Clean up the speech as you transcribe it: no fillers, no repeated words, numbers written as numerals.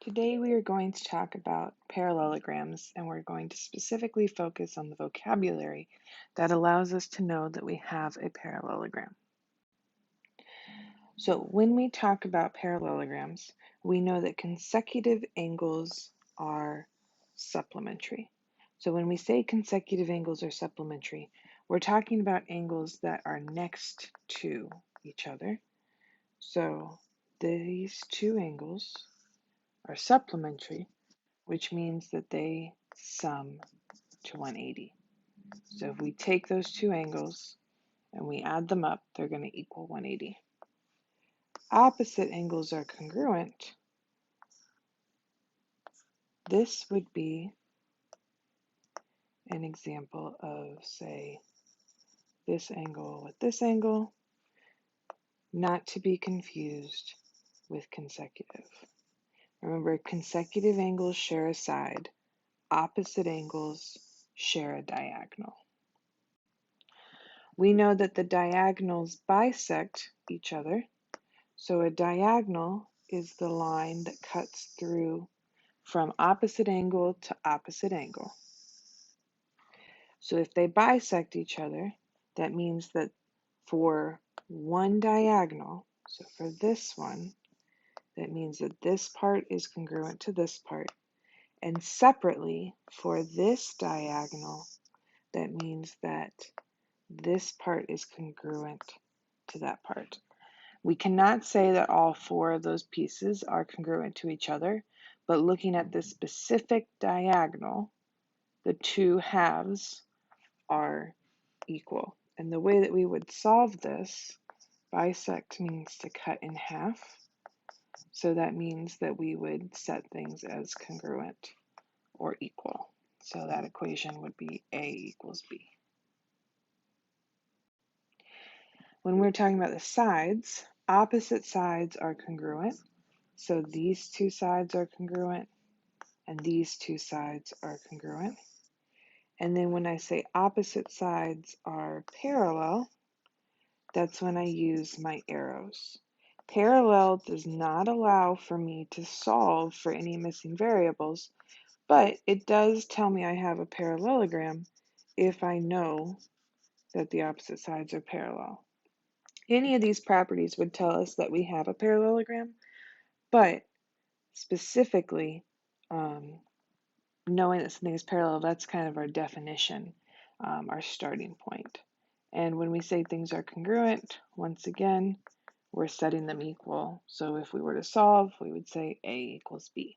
Today we are going to talk about parallelograms, and we're going to specifically focus on the vocabulary that allows us to know that we have a parallelogram. So when we talk about parallelograms, we know that consecutive angles are supplementary. So when we say consecutive angles are supplementary, we're talking about angles that are next to each other. So these two angles are supplementary, which means that they sum to 180. So if we take those two angles and we add them up, they're going to equal 180. Opposite angles are congruent. This would be an example of, say, this angle with this angle, not to be confused with consecutive. Remember, consecutive angles share a side, opposite angles share a diagonal. We know that the diagonals bisect each other. So a diagonal is the line that cuts through from opposite angle to opposite angle. So if they bisect each other, that means that for one diagonal, so for this one, that means that this part is congruent to this part. And separately, for this diagonal, that means that this part is congruent to that part. We cannot say that all four of those pieces are congruent to each other, but looking at this specific diagonal, the two halves are equal. And the way that we would solve this, bisect means to cut in half. So that means that we would set things as congruent or equal. So that equation would be A equals B. When we're talking about the sides, opposite sides are congruent. So these two sides are congruent and these two sides are congruent. And then when I say opposite sides are parallel, that's when I use my arrows. Parallel does not allow for me to solve for any missing variables, but it does tell me I have a parallelogram if I know that the opposite sides are parallel. Any of these properties would tell us that we have a parallelogram, but specifically, knowing that something is parallel, that's kind of our definition, our starting point. And when we say things are congruent, once again, we're setting them equal. So if we were to solve, we would say A equals B.